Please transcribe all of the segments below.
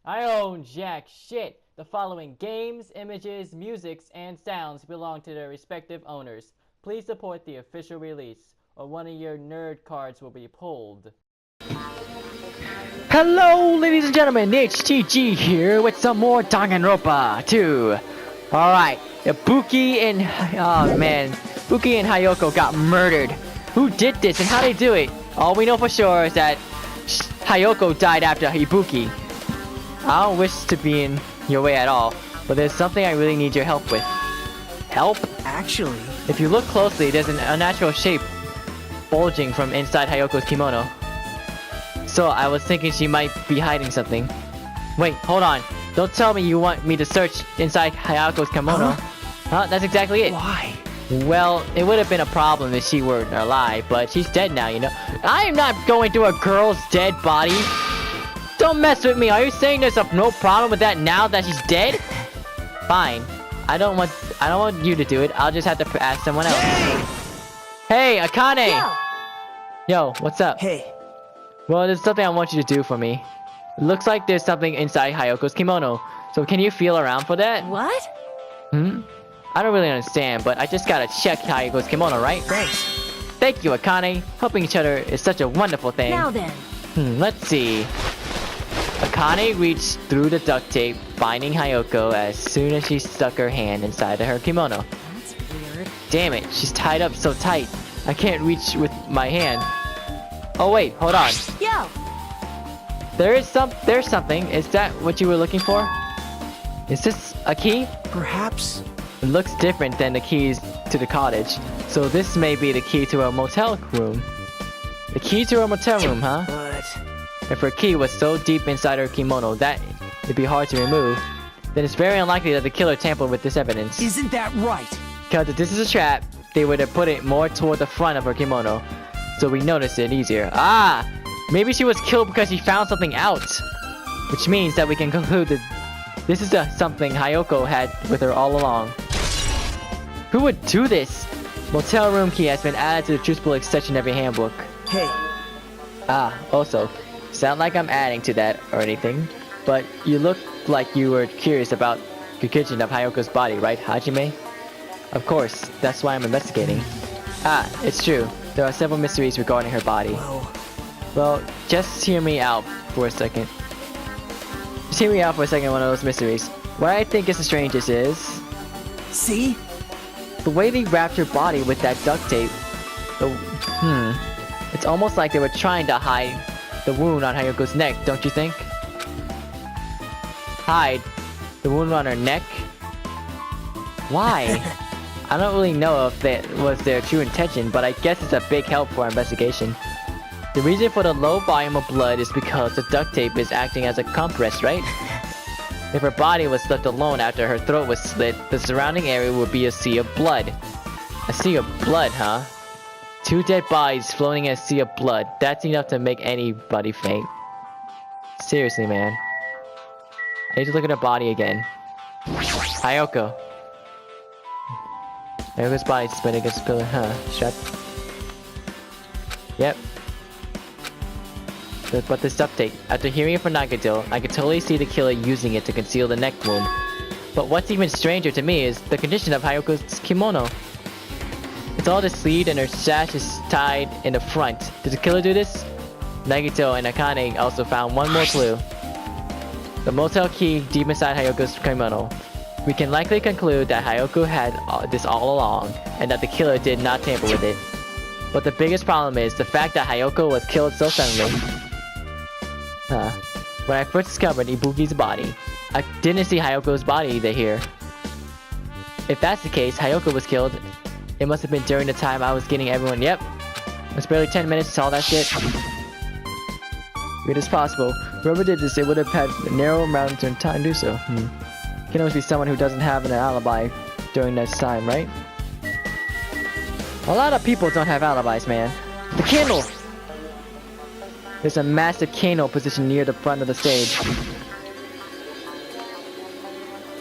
I own jack shit. The following games, images, musics, and sounds belong to their respective owners. Please support the official release, or one of your nerd cards will be pulled. Hello, ladies and gentlemen, HTG here with some more Danganronpa 2. Alright, Buki and... oh man, Buki and Hayoko got murdered. Who did this and how they do it? All we know for sure is that Hayoko died after Ibuki. I don't wish to be in your way at all, but there's something I really need your help with. Help? Actually, If you look closely, there's an unnatural shape bulging from inside Hayoko's kimono. So I was thinking she might be hiding something. Wait, hold on. Don't tell me you want me to search inside Hayoko's kimono. Huh? That's exactly it. why? Well, it would have been a problem if she were alive, but she's dead now, you know. I am not going through a girl's dead body. Don't mess with me. Are you saying there's no problem with that now that she's dead? Fine. I don't want you to do it. I'll just have to ask someone else. Hey, Akane! Yo, what's up? Hey, Well, there's something I want you to do for me. It looks like there's something inside Hayoko's kimono. So can you feel around for that? What? I don't really understand, but I just gotta check Hayoko's kimono, right? thanks. Thank you, Akane. Helping each other is such a wonderful thing. Now then. Let's see. Akane reached through the duct tape, finding Hayoko as soon as she stuck her hand inside of her kimono. That's weird. Damn it, she's tied up so tight. I can't reach with my hand. Oh wait, hold on. Yo! There's something. Is that what you were looking for? Is this a key? Perhaps. It looks different than the keys to the cottage. So this may be the key to a motel room. The key to a motel room, huh? But If her key was so deep inside her kimono that it'd be hard to remove, then it's very unlikely that the killer tampered with this evidence. isn't that right? Because if this is a trap, they would have put it more toward the front of her kimono, so we noticed it easier. Ah! Maybe she was killed because she found something out! Which means that we can conclude that this is something Hayoko had with her all along. Who would do this? Motel room key has been added to the Truthful section of your handbook. Hey, Also, sound like I'm adding to that or anything, but you look like you were curious about the kitchen of Hayoko's body, right, Hajime? Of course, that's why I'm investigating. It's true. There are several mysteries regarding her body. Well, just hear me out for a second. Just hear me out for a second, one of those mysteries. What I think is the strangest is see? the way they wrapped her body with that duct tape. It's almost like they were trying to hide the wound on Hayoko's neck, don't you think? Hide the wound on her neck? Why? I don't really know if that was their true intention, but I guess it's a big help for our investigation. The reason for the low volume of blood is because the duct tape is acting as a compress, right? If her body was left alone after her throat was slit, the surrounding area would be a sea of blood. A sea of blood, huh? Two dead bodies floating in a sea of blood. That's enough to make anybody faint. Seriously, man. I need to look at her body again. Hayoko. Hayoko's body is spinning against the pillar, huh? Shut. Yep. But this duct tape. After hearing it from Nagato, I could totally see the killer using it to conceal the neck wound. But what's even stranger to me is the condition of Hayoko's kimono. It's all just sleeved and her sash is tied in the front. Did the killer do this? Nagito and Akane also found one more clue. The motel key deep inside Hayoko's kimono. We can likely conclude that Hayoko had this all along, and that the killer did not tamper with it. But the biggest problem is the fact that Hayoko was killed so suddenly. When I first discovered Ibuki's body, I didn't see Hayoko's body either here. If that's the case, Hayoko was killed. It must have been during the time I was getting everyone. Yep. It's barely 10 minutes to all that shit. Weird as possible. Whoever did this, it would have had a narrow amount of time to do so. Can always be someone who doesn't have an alibi during this time, right? A lot of people don't have alibis, man. The candle! There's a massive candle positioned near the front of the stage.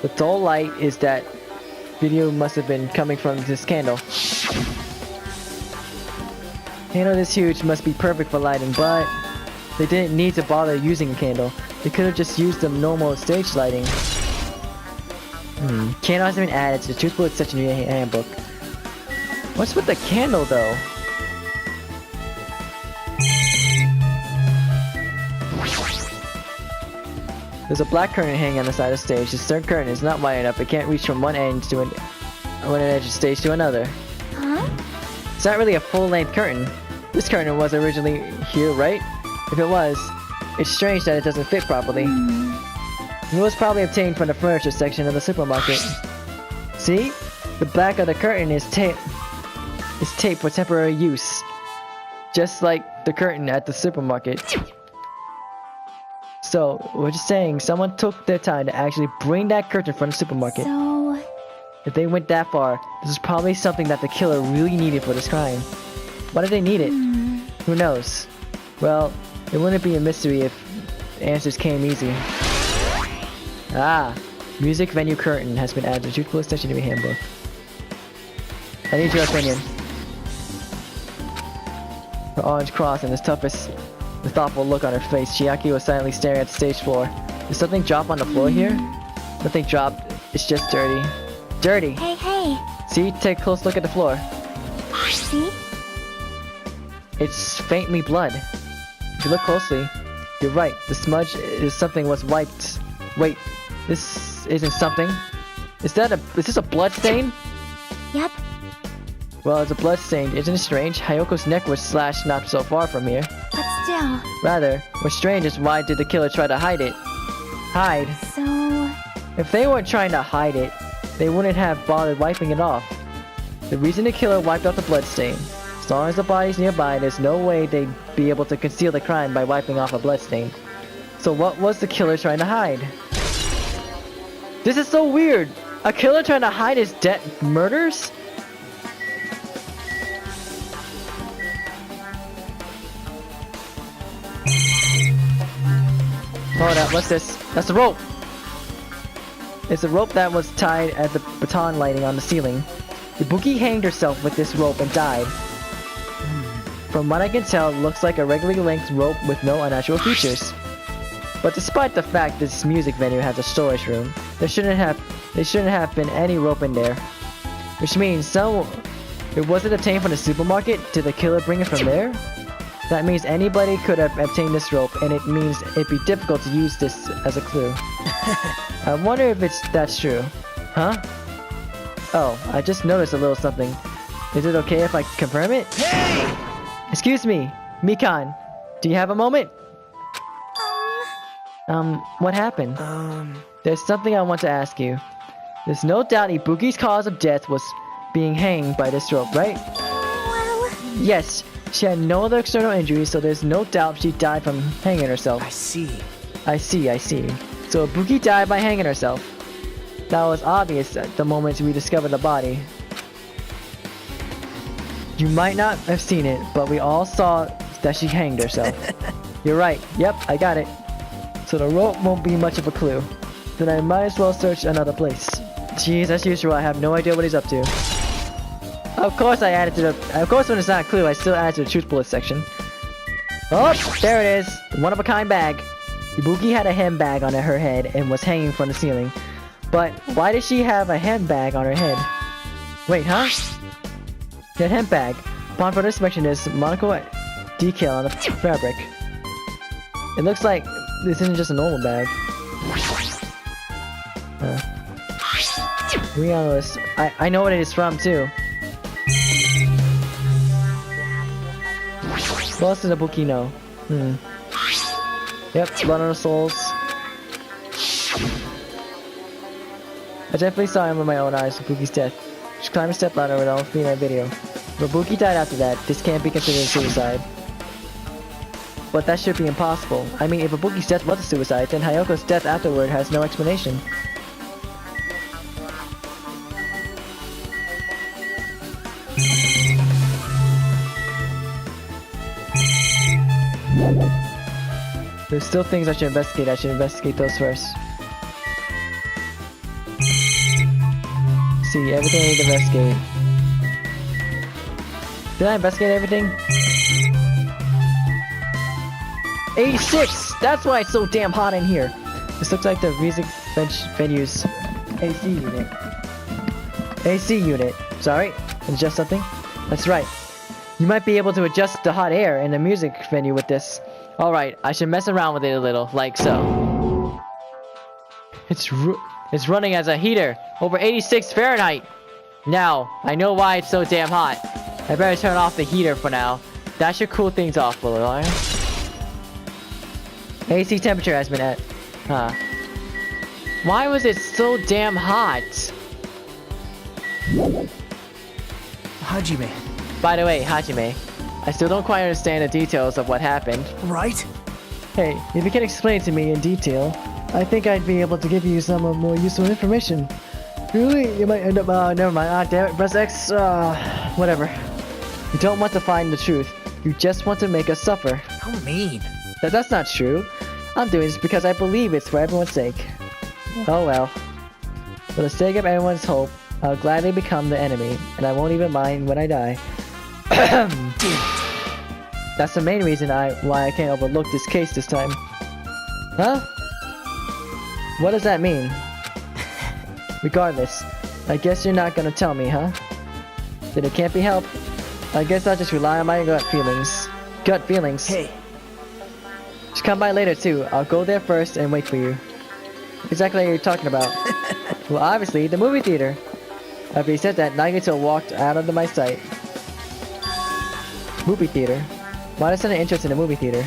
The dull light is that video must have been coming from this candle. Candle this huge must be perfect for lighting, but they didn't need to bother using a candle. They could have just used the normal stage lighting. Candle hasn't been added to the Truth Bullet section of your handbook. What's with the candle, though? There's a black curtain hanging on the side of the stage. This third curtain is not wide enough. It can't reach from one edge to one edge of the stage to another. Huh? It's not really a full-length curtain. This curtain was originally here, right? If it was, it's strange that it doesn't fit properly. It was probably obtained from the furniture section of the supermarket. See? The back of the curtain is taped for temporary use. Just like the curtain at the supermarket. So, we're just saying, someone took their time to actually bring that curtain from the supermarket. So... If they went that far, this is probably something that the killer really needed for this crime. Why did they need it? Who knows? Well, it wouldn't be a mystery if the answers came easy. Ah, music venue curtain has been added to the Truth Bullet section of your handbook. I need your opinion. Her orange cross and the thoughtful look on her face, Chiaki was silently staring at the stage floor. Did something drop on the floor here? Nothing dropped, it's just dirty. Dirty! Hey, hey! See, take a close look at the floor. See? It's faintly blood. If you look closely, you're right, the smudge is something was wiped. Wait, this isn't something? Is this a blood stain? Yep. Well, it's a blood stain, isn't it strange? Hayoko's neck was slashed not so far from here. But still... Rather, what's strange is why did the killer try to hide it? Hide? So... If they weren't trying to hide it, they wouldn't have bothered wiping it off. The reason the killer wiped off the blood stain. As long as the body's nearby, there's no way they'd be able to conceal the crime by wiping off a blood stain. So what was the killer trying to hide? This is so weird! A killer trying to hide his murders? Hold up, what's this? That's the rope! It's a rope that was tied at the baton lighting on the ceiling. Ibuki hanged herself with this rope and died. From what I can tell, it looks like a regularly length rope with no unnatural features. But despite the fact this music venue has a storage room, there shouldn't have been any rope in there. Which means it wasn't obtained from the supermarket. Did the killer bring it from there? That means anybody could have obtained this rope, and it means it'd be difficult to use this as a clue. I wonder if that's true. Huh? Oh, I just noticed a little something. Is it okay if I confirm it? Hey! Excuse me, Mikan. Do you have a moment? What happened? There's something I want to ask you. There's no doubt Ibuki's cause of death was being hanged by this rope, right? Well... Yes, she had no other external injuries, so there's no doubt she died from hanging herself. I see. I see. So Ibuki died by hanging herself. That was obvious at the moment we discovered the body. You might not have seen it, but we all saw that she hanged herself. You're right. Yep, I got it. So the rope won't be much of a clue. Then I might as well search another place. Jeez, as usual, I have no idea what he's up to. Of course when it's not a clue, I still add to the Truth Bullet section. Oh, there it is. The one-of-a-kind bag. Ibuki had a handbag on her head and was hanging from the ceiling. But why does she have a handbag on her head? Wait, huh? That handbag. Upon further inspection, there's Monokuma decal on the fabric. It looks like this isn't just a normal bag. To be honest, I know what it is from too. What else does Ibuki know? Yep, blood on the soles. I definitely saw him with my own eyes, Ibuki's death. Just climb a step ladder without being in that video. If Ibuki died after that, this can't be considered suicide. But that should be impossible. I mean, if Ibuki's death was a suicide, then Hayoko's death afterward has no explanation. There's still things I should investigate. I should investigate those first. See, everything I need to investigate. Did I investigate everything? 86! That's why it's so damn hot in here. This looks like the music venue's AC unit. AC unit. Sorry, adjust something? That's right. You might be able to adjust the hot air in the music venue with this. Alright, I should mess around with it a little, like so. It's running as a heater, over 86 Fahrenheit. Now, I know why it's so damn hot. I better turn off the heater for now. That should cool things off a little, right? AC temperature has been at... Why was it so damn hot? Hajime, By the way, Hajime, I still don't quite understand the details of what happened. right? Hey, if you can explain it to me in detail, I think I'd be able to give you some more useful information. Really? You might end up, never mind. Damn it, press X, whatever. You don't want to find the truth. You just want to make us suffer. How mean. That's not true. I'm doing this because I believe it's for everyone's sake. Oh well. For the sake of everyone's hope, I'll gladly become the enemy, and I won't even mind when I die. That's the main reason why I can't overlook this case this time. Huh? What does that mean? Regardless, I guess you're not gonna tell me, huh? Then it can't be helped. I guess I'll just rely on my gut feelings. Gut feelings. Hey, Just come by later too. I'll go there first and wait for you. Exactly what you're talking about. Well, obviously, the movie theater. After he said that, Nagito walked out of my sight. Movie theater? Why does such an interest in a movie theater?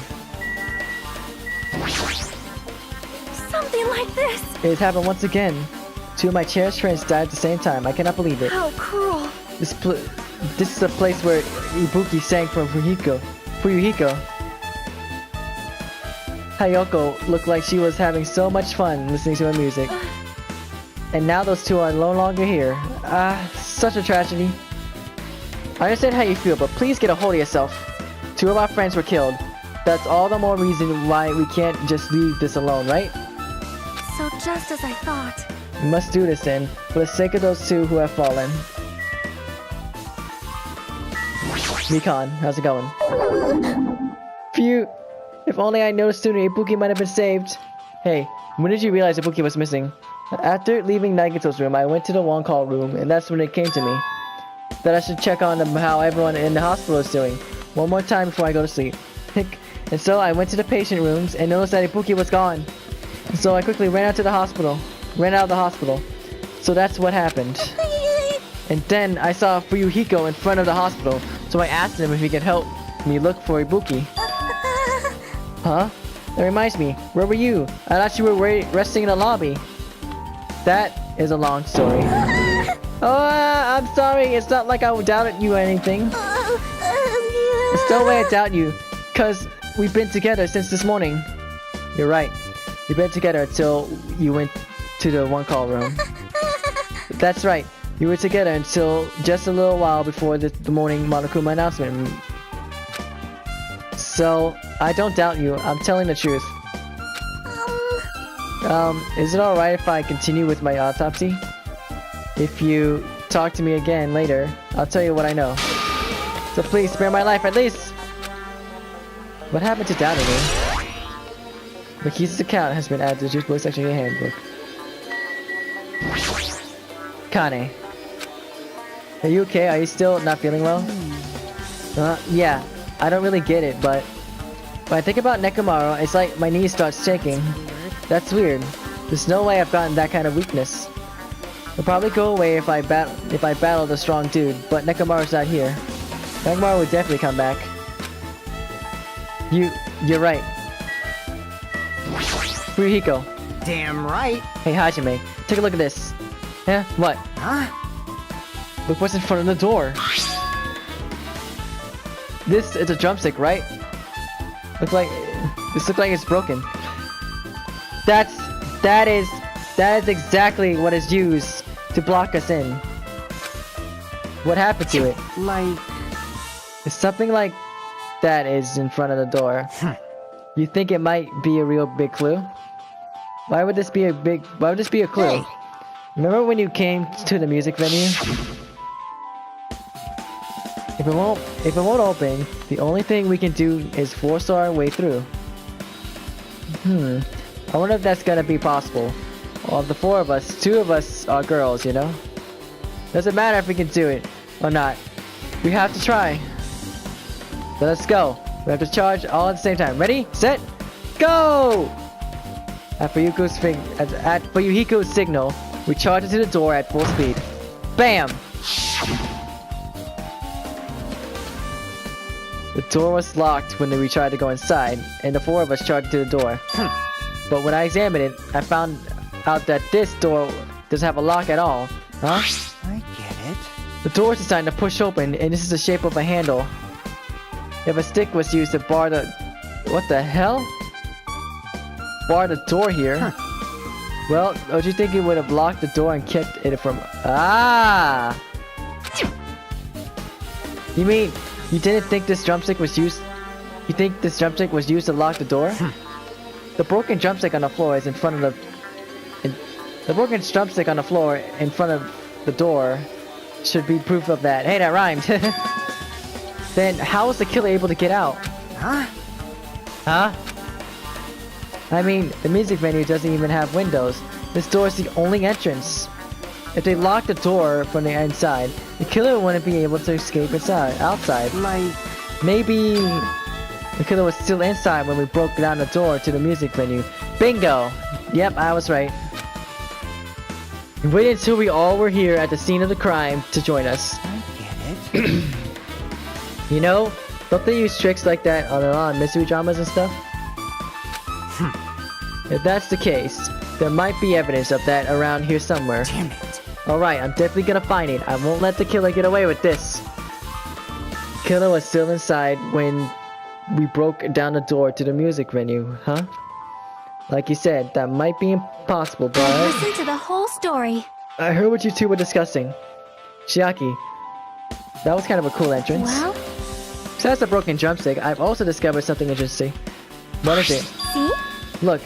Something like this. It has happened once again. Two of my cherished friends died at the same time. I cannot believe it. How cruel. This is the place where Ibuki sang for Fuyuhiko. Hayoko looked like she was having so much fun listening to her music. And now those two are no longer here. Such a tragedy. I understand how you feel, but please get a hold of yourself. Two of our friends were killed. That's all the more reason why we can't just leave this alone, right? So just as I thought. We must do this then, for the sake of those two who have fallen. Mikon, how's it going? Phew! If only I noticed sooner, Ibuki might have been saved. Hey, when did you realize Ibuki was missing? After leaving Nagito's room, I went to the one call room, and that's when it came to me. That I should check on how everyone in the hospital is doing. One more time before I go to sleep. And so I went to the patient rooms and noticed that Ibuki was gone. And so I quickly ran out of the hospital. So that's what happened. And then I saw Fuyuhiko in front of the hospital, so I asked him if he could help me look for Ibuki. Huh? That reminds me, where were you? I thought you were resting in the lobby. That is a long story. Oh, I'm sorry, it's not like I doubted you or anything. There's no way I doubt you, cause we've been together since this morning. You're right, we've been together until you went to the one call room. That's right, you were together until just a little while before the morning Monokuma announcement. So, I don't doubt you, I'm telling the truth. Is it alright if I continue with my autopsy? If you talk to me again later, I'll tell you what I know. So please spare my life at least! What happened to doubting me? Makisa's account has been added to the Juice Boy section of your handbook. Kane. Are you okay? Are you still not feeling well? Yeah. I don't really get it, but when I think about Nekomaru, it's like my knees start shaking. That's weird. There's no way I've gotten that kind of weakness. It'll probably go away if I battle the strong dude, but Nekomaru's not here. Nekomaru would definitely come back. You're right. Fuyuhiko. damn right. Hey Hajime, take a look at this. Yeah, what? Huh? Look what's in front of the door. This is a drumstick, right? This looks like it's broken. That is exactly what is used to block us in. What happened to it? Like... If something like that is in front of the door, you think it might be a real big clue? Why would this be a clue? Hey. Remember when you came to the music venue? If it won't open, the only thing we can do is force our way through. I wonder if that's gonna be possible. Of the 4 of us, 2 of us are girls, you know? Doesn't matter if we can do it or not. We have to try. So let's go. We have to charge all at the same time. Ready, set, go! At Fuyuhiko's signal, we charge into the door at full speed. Bam! The door was locked when we tried to go inside, and the 4 of us charged into the door. But when I examined it, I found out that this door doesn't have a lock at all. Huh? I get it. The door is designed to push open, and this is the shape of a handle. If a stick was used to bar the... What the hell? Bar the door here? Well, don't you think it would have locked the door and kept it from... Ah! You mean, you didn't think this drumstick was used... You think this drumstick was used to lock the door? The broken drumstick on the floor is in front of the... The broken drumstick on the floor in front of the door should be proof of that. Hey, that rhymed. Then how was the killer able to get out? Huh? Huh? I mean, the music venue doesn't even have windows. This door is the only entrance. If they locked the door from the inside, the killer wouldn't be able to escape outside. Like... Maybe the killer was still inside when we broke down the door to the music venue. Bingo! Yep, I was right. We waited until we all were here at the scene of the crime to join us. I get it. You know, don't they use tricks like that on a lot of mystery dramas and stuff? If that's the case, there might be evidence of that around here somewhere. Damn it. Alright, I'm definitely gonna find it. I won't let the killer get away with this. Killer was still inside when we broke down the door to the music venue, huh? Like you said, that might be impossible, but... Listen to the whole story. I heard what you two were discussing. Chiaki, that was kind of a cool entrance. Well, Besides the broken drumstick, I've also discovered something interesting. What is it? see? Look,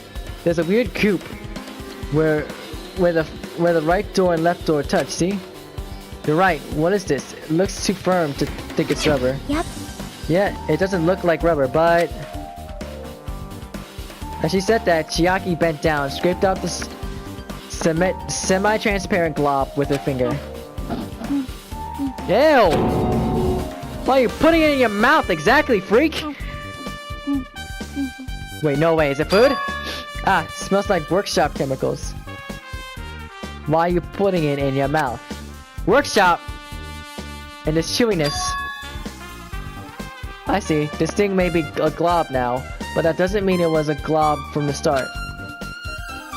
there's a weird coop where the right door and left door touch, see? You're right, what is this? It looks too firm to think it's rubber. Yep. Yeah, it doesn't look like rubber, but... As she said that, Chiaki bent down, scraped out the semi-transparent glob with her finger. Ew! Why are you putting it in your mouth exactly, freak? Wait, no way, is it food? Ah, it smells like workshop chemicals. Why are you putting it in your mouth? Workshop! And this chewiness. I see, this thing may be a glob now, but that doesn't mean it was a glob from the start.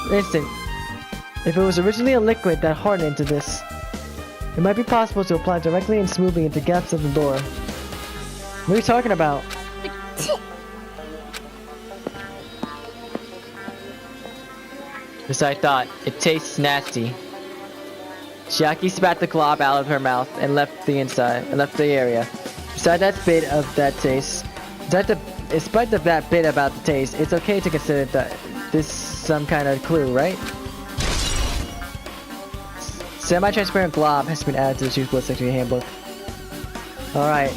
Listen, if it was originally a liquid that hardened into this, it might be possible to apply directly and smoothly into gaps of the door. What are you talking about? As I thought, it tastes nasty. Chiaki spat the glob out of her mouth and left the area. Besides that bit of that taste, despite that bit about the taste, it's okay to consider that this some kind of clue, right? Semi-transparent glob has been added to the Choose Blood section of the handbook. Alright.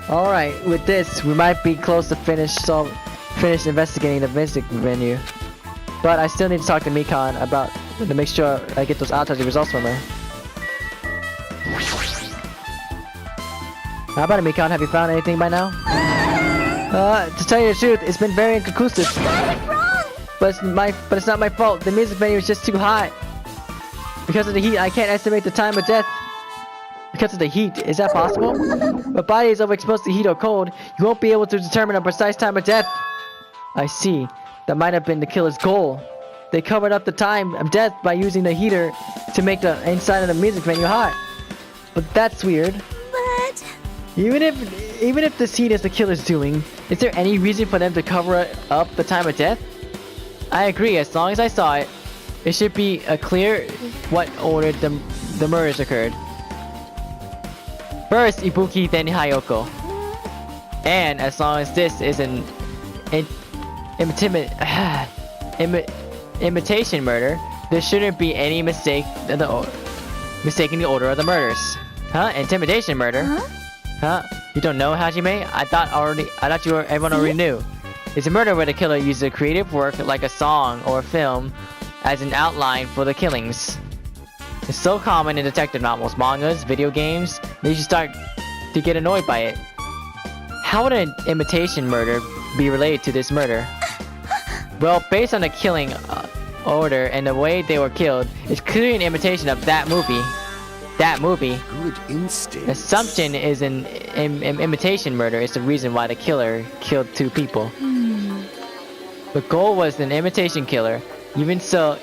Alright, with this, we might be close to finish investigating the music venue. But I still need to talk to Mikan about to make sure I get those autopsy results from her. How about it, Mikan? Have you found anything by now? To tell you the truth, it's been very inconclusive. But it's not my fault. The music venue is just too hot. Because of the heat, I can't estimate the time of death. Because of the heat, is that possible? If a body is overexposed to heat or cold, you won't be able to determine a precise time of death. I see. That might have been the killer's goal. They covered up the time of death by using the heater to make the inside of the music venue hot. But that's weird. But... Even if this heat is the killer's doing, is there any reason for them to cover up the time of death? I agree, as long as I saw it, it should be clear what order the murders occurred. First Ibuki, then Hayoko. And as long as this is an imitation murder, there shouldn't be any mistaking the order of the murders. Huh? Intimidation murder? Huh? Huh? You don't know, Hajime? I thought everyone already knew. It's a murder where the killer uses a creative work like a song or a film as an outline for the killings. It's so common in detective novels, mangas, video games, that you should start to get annoyed by it. How would an imitation murder be related to this murder? Well, based on the killing order and the way they were killed, it's clearly an imitation of that movie. That movie. Good instinct. Assumption is an imitation murder is the reason why the killer killed 2 people. The goal was an imitation killer. Even so,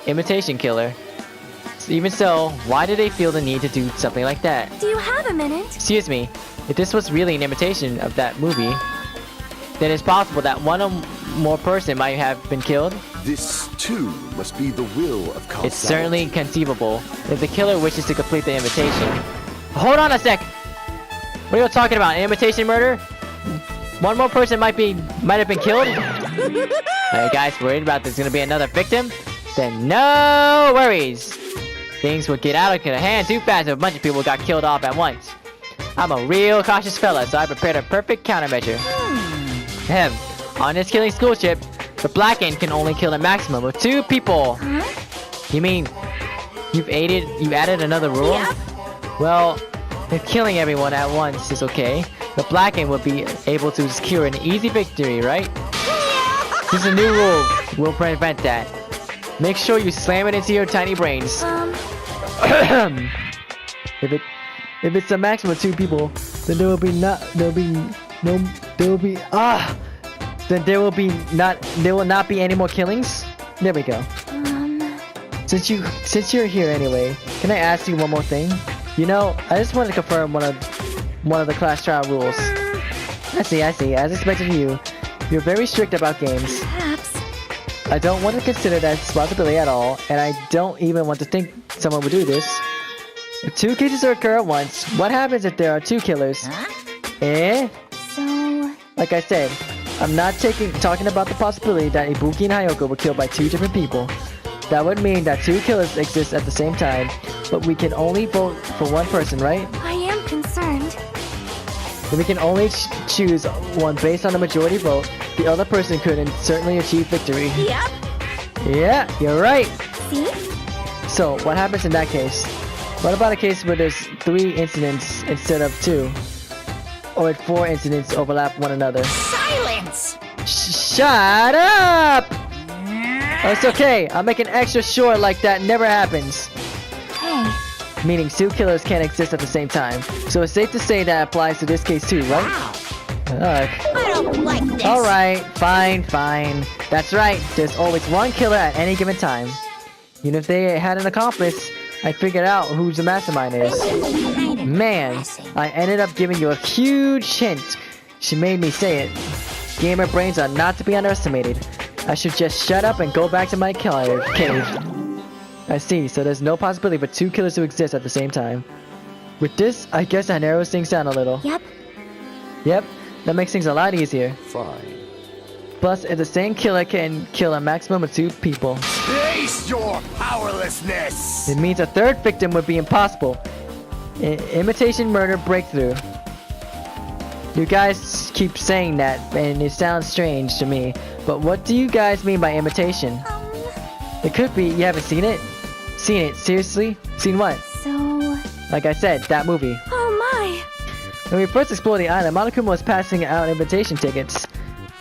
why did they feel the need to do something like that? Do you have a minute? Excuse me, if this was really an imitation of that movie, then it's possible that one or more person might have been killed. This, too, must be the will of causality. It's certainly conceivable if the killer wishes to complete the imitation. Hold on a sec! What are you talking about? An imitation murder? One more person might have been killed? Are you guys worried about there's gonna be another victim? Then no worries! Things would get out of hand too fast if a bunch of people got killed off at once. I'm a real cautious fella, so I prepared a perfect countermeasure. On this killing school trip, the Black End can only kill a maximum of 2 people. You mean you added another rule? Yep. Well, if killing everyone at once is okay, the Black End would be able to secure an easy victory, right? This is a new rule. We'll prevent that. Make sure you slam it into your tiny brains. If it's a maximum of 2 people, then there will not be any more killings. There we go. Since you're here anyway, can I ask you one more thing? You know, I just wanted to confirm one of the class trial rules. I see. As expected of you, you're very strict about games. Perhaps. I don't want to consider that a possibility at all, and I don't even want to think someone would do this. If 2 cases occur at once, what happens if there are 2 killers? Eh? So... Like I said, I'm not talking about the possibility that Ibuki and Hayoko were killed by 2 different people. That would mean that 2 killers exist at the same time, but we can only vote for one person, right? I am concerned. If we can only choose one based on the majority vote, the other person could certainly achieve victory. Yep. Yeah, you're right. See? So, what happens in that case? What about a case where there's 3 incidents instead of 2? Or if 4 incidents overlap one another? Silence! Shut up! Oh, it's okay. I'll make an extra sure like that never happens. Hey. Meaning 2 killers can't exist at the same time. So it's safe to say that applies to this case too, right? I don't like this. Alright, fine. That's right. There's always one killer at any given time. Even if they had an accomplice, I figured out who the mastermind is. Man, I ended up giving you a huge hint. She made me say it. Gamer brains are not to be underestimated. I should just shut up and go back to my cave. I see, so there's no possibility for 2 killers to exist at the same time. With this, I guess that narrows things down a little. Yep, that makes things a lot easier. Fine. Plus, if the same killer can kill a maximum of 2 people, Face your powerlessness! it means a 3rd victim would be impossible. Imitation murder breakthrough. You guys keep saying that, and it sounds strange to me, but what do you guys mean by imitation? It could be you haven't seen it? Seen it? Seriously? Seen what? So... Like I said, that movie. Oh my! When we first explored the island, Monokuma was passing out invitation tickets.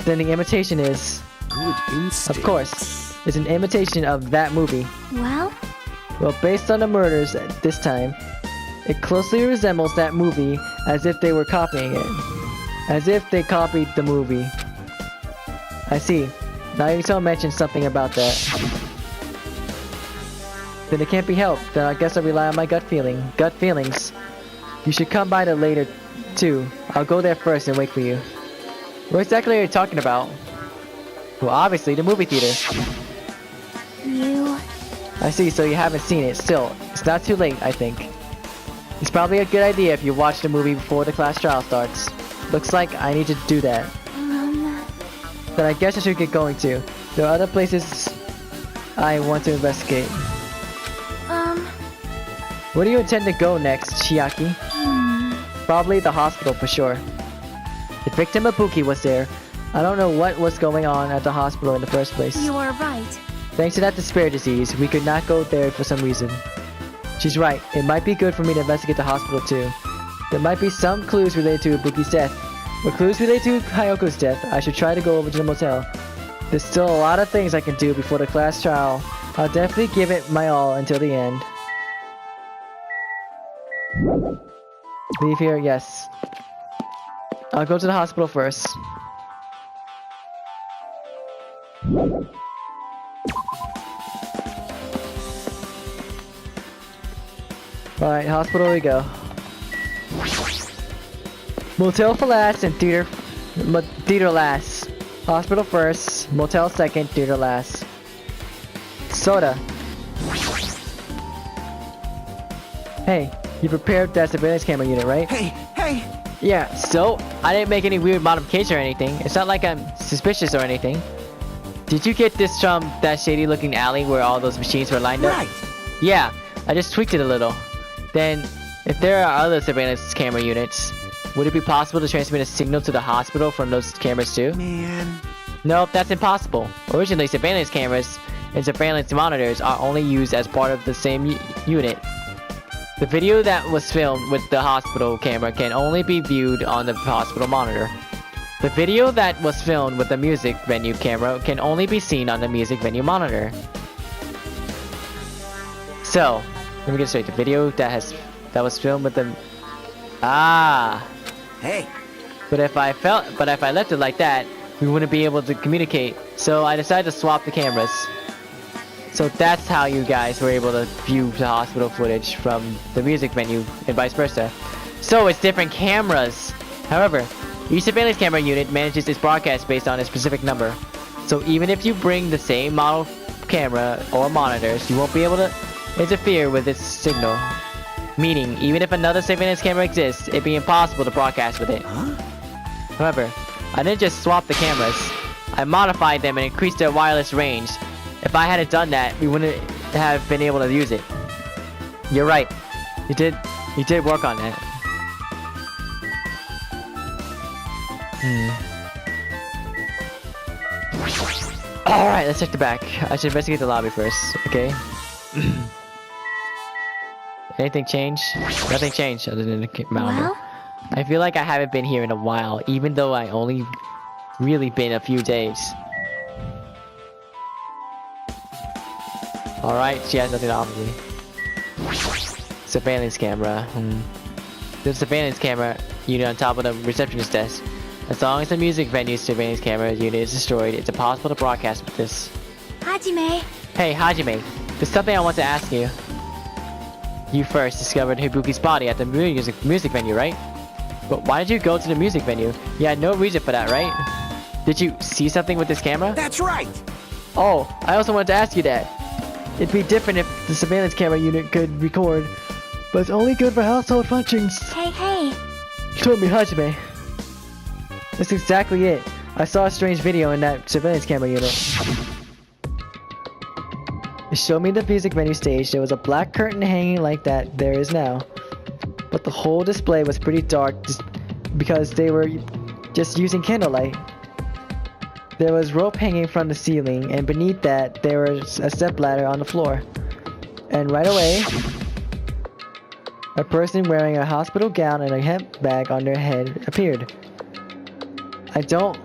Then the imitation is... Good instinct. Of course, it's an imitation of that movie. Well? Well, based on the murders this time, it closely resembles that movie as if they were copying it. As if they copied the movie. I see. Now you so mentioned something about that. Then it can't be helped. Then I guess I'll rely on my gut feelings. You should come by there later, too. I'll go there first and wait for you. What exactly are you talking about? Well, obviously, the movie theater. You... I see, so you haven't seen it. Still, it's not too late, I think. It's probably a good idea if you watch the movie before the class trial starts. Looks like I need to do that. Then I guess I should get going too. There are other places I want to investigate. Where do you intend to go next, Chiaki? Probably the hospital for sure. The victim Ibuki was there. I don't know what was going on at the hospital in the first place. You are right. Thanks to that despair disease, we could not go there for some reason. She's right. It might be good for me to investigate the hospital too. There might be some clues related to Ibuki's death. Or clues related to Hayako's death. I should try to go over to the motel. There's still a lot of things I can do before the class trial. I'll definitely give it my all until the end. Leave here? Yes. I'll go to the hospital first. Alright, hospital we go. Motel for last and theater last. Hospital first, motel second, theater last. Soda. Hey, you prepared that surveillance camera unit, right? Hey! Yeah, so I didn't make any weird modification or anything. It's not like I'm suspicious or anything. Did you get this from that shady looking alley where all those machines were lined up? Right! Yeah, I just tweaked it a little. Then, if there are other surveillance camera units, would it be possible to transmit a signal to the hospital from those cameras too? Man. Nope, that's impossible. Originally, surveillance cameras and surveillance monitors are only used as part of the same unit. The video that was filmed with the hospital camera can only be viewed on the hospital monitor. The video that was filmed with the music venue camera can only be seen on the music venue monitor. So, let me get straight. The video that was filmed with the Hey! But if I left it like that, we wouldn't be able to communicate. So I decided to swap the cameras. So that's how you guys were able to view the hospital footage from the music venue and vice versa. So it's different cameras. However, each surveillance camera unit manages its broadcast based on a specific number. So even if you bring the same model camera or monitors, you won't be able to interfere with its signal. Meaning, even if another surveillance camera exists, it'd be impossible to broadcast with it. However, I didn't just swap the cameras. I modified them and increased their wireless range. If I hadn't done that, we wouldn't have been able to use it. You're right. You did work on that. Alright, let's check the back. I should investigate the lobby first, okay? Anything change? Nothing changed other than the monitor. Well? I feel like I haven't been here in a while, even though I only really been a few days. Alright, she has nothing to offer me. Surveillance camera. There's a surveillance camera unit on top of the receptionist desk. As long as the music venue's surveillance camera unit is destroyed, it's impossible to broadcast with this. Hajime. Hey, Hajime, there's something I want to ask you. You first discovered Hibuki's body at the music venue, right? But why did you go to the music venue? You had no reason for that, right? Did you see something with this camera? That's right! Oh, I also wanted to ask you that. It'd be different if the surveillance camera unit could record, but it's only good for household functions. Hey. You told me, Hajime. That's exactly it. I saw a strange video in that surveillance camera unit. It showed me the music venue stage. There was a black curtain hanging like that there is now. But the whole display was pretty dark just because they were just using candlelight. There was rope hanging from the ceiling, and beneath that there was a stepladder on the floor. And right away, a person wearing a hospital gown and a hemp bag on their head appeared. I don't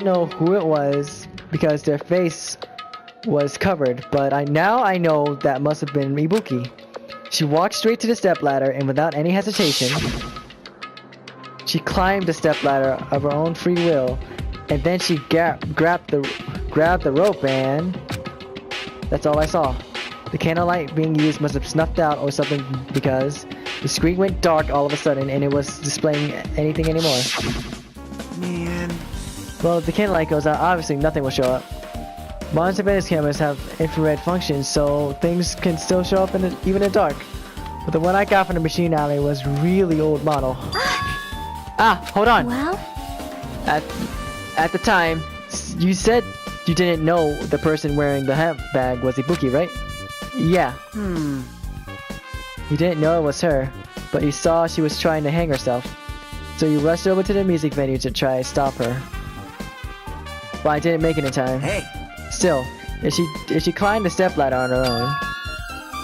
know who it was because their face was covered, but now I know that must have been Ibuki. She walked straight to the stepladder, and without any hesitation, she climbed the stepladder of her own free will, and then she grabbed the rope, and that's all I saw. The candlelight being used must have snuffed out or something because the screen went dark all of a sudden, and it was displaying anything anymore. Man. Well, if the candlelight goes out, obviously nothing will show up. Modern surveillance cameras have infrared functions, so things can still show up even in the dark. But the one I got from the machine alley was really old model. Hold on. Well? At the time, you said you didn't know the person wearing the hemp bag was Ibuki, right? Yeah. You didn't know it was her, but you saw she was trying to hang herself. So you rushed over to the music venue to try to stop her. But I didn't make it in time. Hey, Still, if she climbed the stepladder on her own,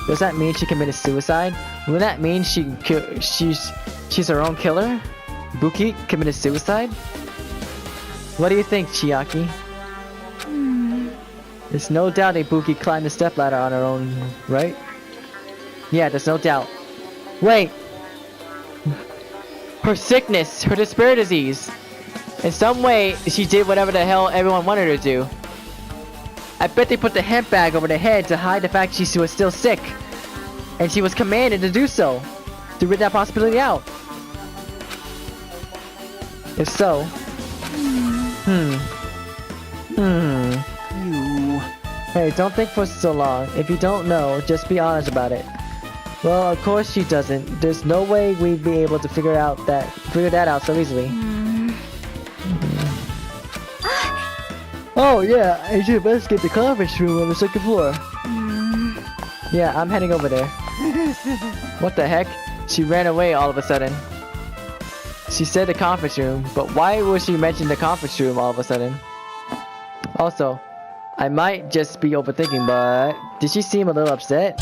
does that mean she committed suicide? Would that mean she's her own killer? Buki committed suicide? What do you think, Chiaki? There's no doubt that Buki climbed the stepladder on her own, right? Yeah, there's no doubt. Wait! Her sickness, her despair disease. In some way, she did whatever the hell everyone wanted her to do. I bet they put the hemp bag over the head to hide the fact she was still sick. And she was commanded to do so. To rid that possibility out. If so... you... Hey, don't think for so long. If you don't know, just be honest about it. Well, of course she doesn't. There's no way we'd be able to figure that out so easily. Oh yeah, I should investigate the conference room on the second floor. Yeah, I'm heading over there. What the heck? She ran away all of a sudden. She said the conference room, but why would she mention the conference room all of a sudden? Also, I might just be overthinking, but did she seem a little upset?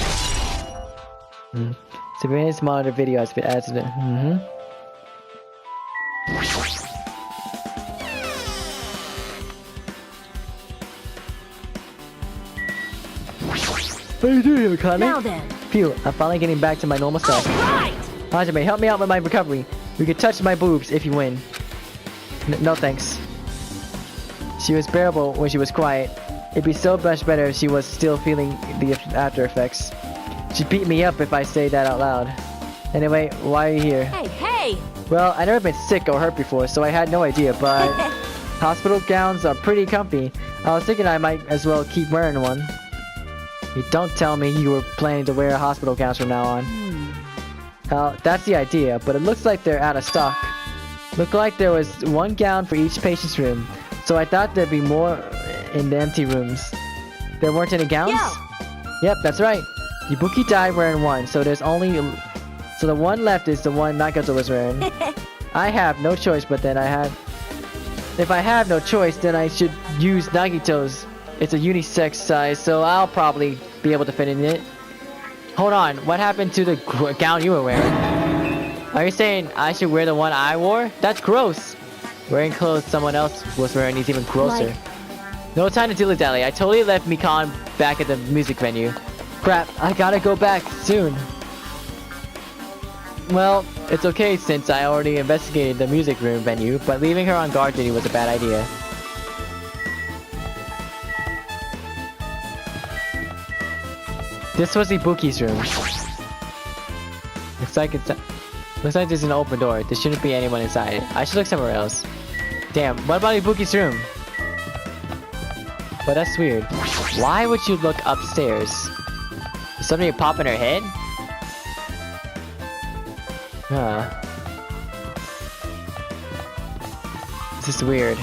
Surveillance monitor video has been added to the... What are you doing here, Connie? Now then. Phew, I'm finally getting back to my normal self. Right. Hajime, help me out with my recovery. You can touch my boobs if you win. No thanks. She was bearable when she was quiet. It'd be so much better if she was still feeling the after effects. She'd beat me up if I say that out loud. Anyway, why are you here? Hey, hey. Well, I've never been sick or hurt before, so I had no idea, but... hospital gowns are pretty comfy. I was thinking I might as well keep wearing one. You don't tell me you were planning to wear hospital gowns from now on. That's the idea, but it looks like they're out of stock. Looked like there was one gown for each patient's room, so I thought there'd be more in the empty rooms. There weren't any gowns? Yep, that's right. Ibuki died wearing one, so there's only... So the one left is the one Nagato was wearing. I have no choice, but then I have... If I have no choice, then I should use Nagito's. It's a unisex size, so I'll probably be able to fit in it. Hold on, what happened to the gown you were wearing? Are you saying I should wear the one I wore? That's gross! Wearing clothes someone else was wearing is even grosser. No time to dilly-dally. I totally left Mikan back at the music venue. Crap, I gotta go back soon. Well, it's okay since I already investigated the music room venue, but leaving her on guard duty was a bad idea. This was Ibuki's room. Looks like there's an open door. There shouldn't be anyone inside. I should look somewhere else. Damn, what about Ibuki's room? But that's weird. Why would you look upstairs? Is something pop in her head? This is weird.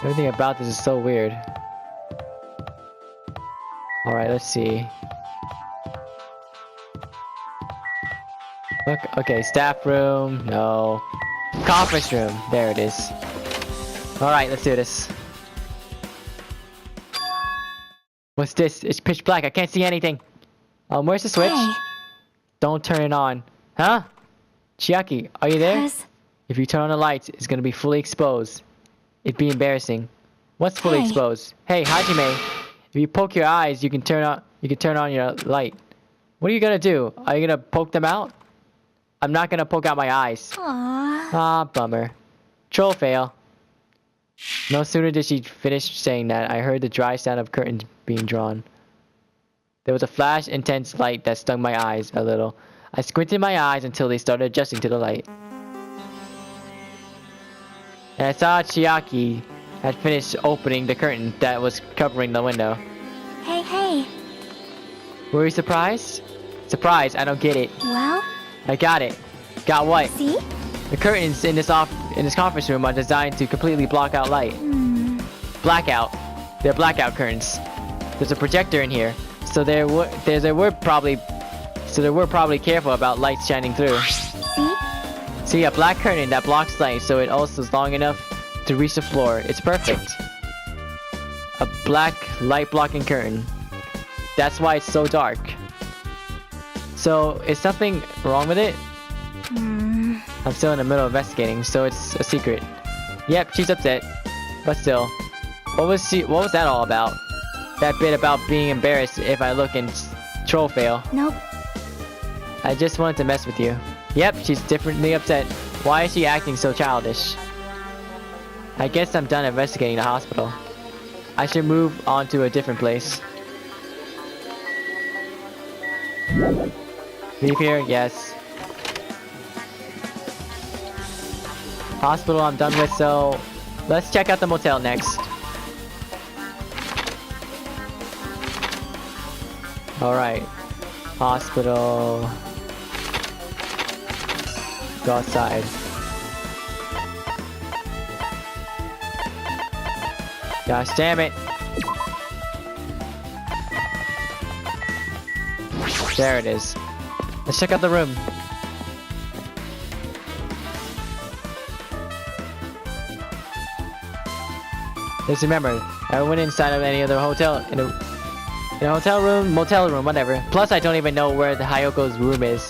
Everything about this is so weird. Alright, let's see. Look, okay, staff room, no. Conference room, there it is. Alright, let's do this. What's this? It's pitch black, I can't see anything. Where's the switch? Hey. Don't turn it on. Huh? Chiaki, are you there? Yes. If you turn on the lights, it's gonna be fully exposed. It'd be embarrassing. What's fully Hey. exposed? Hey, Hajime, if you poke your eyes, you can turn on your light. What are you gonna do? Are you gonna poke them out? I'm not gonna poke out my eyes. Aww. Ah, bummer. Troll fail. No sooner did she finish saying that, I heard the dry sound of curtains being drawn. There was a flash, intense light that stung my eyes a little. I squinted my eyes until they started adjusting to the light. And I saw Chiaki had finished opening the curtain that was covering the window. Hey, hey. Were you surprised? Surprised, I don't get it. Well, I got it. Got what? see? The curtains in this conference room are designed to completely block out light. Blackout. They're blackout curtains. There's a projector in here, so they were probably careful about lights shining through. See? See, a black curtain that blocks light so it also is long enough to reach the floor. It's perfect. A black light blocking curtain. That's why it's so dark. So, is something wrong with it? I'm still in the middle of investigating, so it's a secret. Yep, she's upset. But still. What was that all about? That bit about being embarrassed if I look and troll fail. Nope. I just wanted to mess with you. Yep, she's differently upset. Why is she acting so childish? I guess I'm done investigating the hospital. I should move on to a different place. Leave here? Yes. Hospital I'm done with, so let's check out the motel next. Alright. Hospital. Go outside. Gosh damn it. There it is. Let's check out the room. Just remember, I went inside of any other hotel in a hotel room, motel room, whatever. Plus, I don't even know where the Hayoko's room is.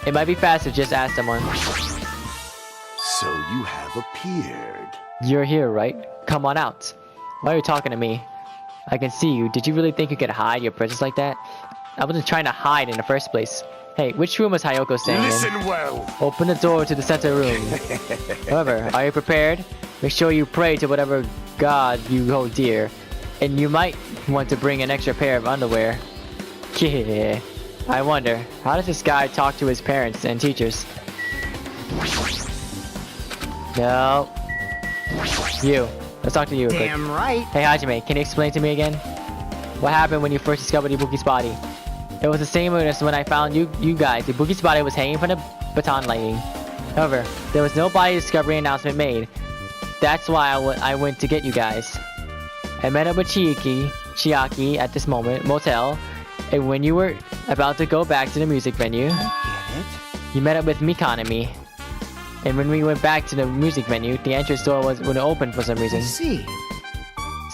It might be faster to just ask someone. So you have appeared. You're here, right? Come on out. Why are you talking to me? I can see you. Did you really think you could hide your presence like that? I wasn't trying to hide in the first place. Hey, which room was Hayoko staying Listen in? well. Open the door to the center room. However, are you prepared? Make sure you pray to whatever god you hold dear. And you might want to bring an extra pair of underwear. Yeah. I wonder, how does this guy talk to his parents and teachers? No. You. Let's talk to you real quick. Damn right. Hey Hajime, can you explain to me again? What happened when you first discovered Ibuki's body? It was the same as when I found you guys. Ibuki's body was hanging from the baton lighting. However, there was no body discovery announcement made. That's why I went to get you guys. I met up with Chiaki at this motel, and when you were about to go back to the music venue, you met up with Mikan and me. And when we went back to the music venue, the entrance door wouldn't open for some reason. I see.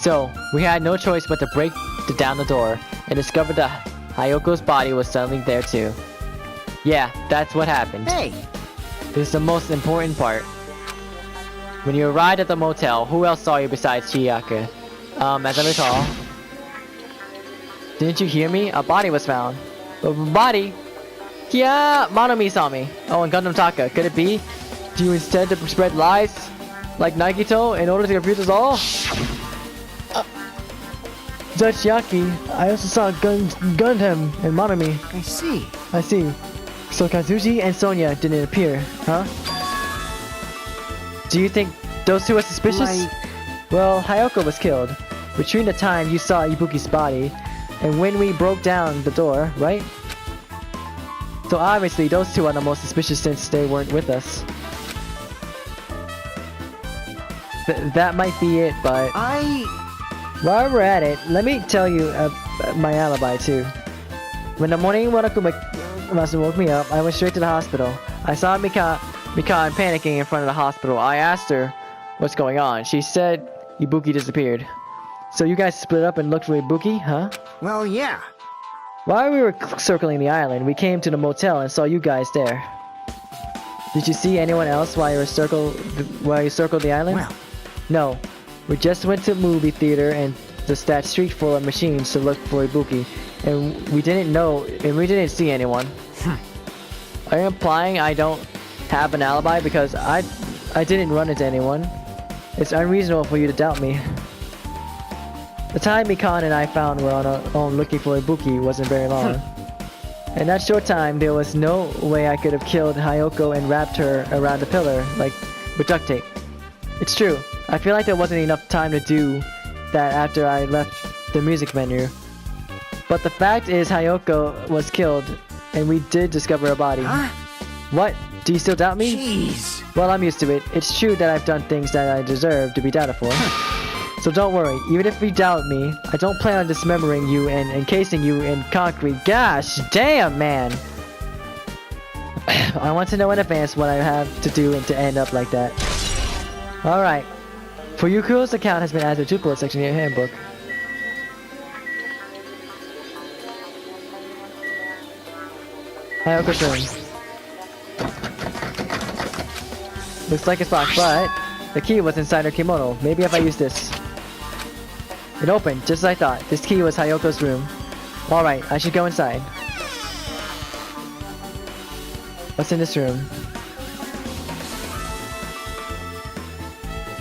So, we had no choice but to break down the door and discover that Hayoko's body was suddenly there too. Yeah, that's what happened. Hey. This is the most important part. When you arrived at the motel, who else saw you besides Chiaki? As I recall. Didn't you hear me? A body was found. A body? Yeah, Monomi saw me. Oh, and Gundam Taka. Could it be? Do you intend to spread lies? Like Nagito in order to confuse us all? Judge Chiaki, I also saw Gundam and Monomi. I see. I see. So Kazuchi and Sonia didn't appear, huh? Do you think those two are suspicious? Like... Well, Hayoko was killed between the time you saw Ibuki's body and when we broke down the door, right? So obviously those two are the most suspicious since they weren't with us. That might be it, but... While we're at it, let me tell you my alibi too. When the morning Monokuma woke me up, I went straight to the hospital. I saw Mikan panicking in front of the hospital. I asked her what's going on. She said Ibuki disappeared. So you guys split up and looked for Ibuki, huh? Well, yeah. While we were circling the island, we came to the motel and saw you guys there. Did you see anyone else while you circled the island? Well, no. We just went to a movie theater and just that street full of machines to look for Ibuki, and we didn't see anyone. Are you implying I don't have an alibi because I didn't run into anyone? It's unreasonable for you to doubt me. The time Mikan and I found were on our own looking for Ibuki wasn't very long. In that short time, there was no way I could have killed Hayoko and wrapped her around a pillar, like with duct tape. It's true. I feel like there wasn't enough time to do that after I left the music venue. But the fact is Hayoko was killed, and we did discover a body. Huh? What? Do you still doubt me? Jeez. Well, I'm used to it. It's true that I've done things that I deserve to be doubted for. So don't worry, even if you doubt me, I don't plan on dismembering you and encasing you in concrete. Gosh damn, man! I want to know in advance what I have to do and to end up like that. Alright. Fuyuko's account has been added to the bullet section in your handbook. Hayoko's room. Looks like it's locked, but the key was inside her kimono. Maybe if I use this. It opened, just as I thought. This key was Hayoko's room. Alright, I should go inside. What's in this room?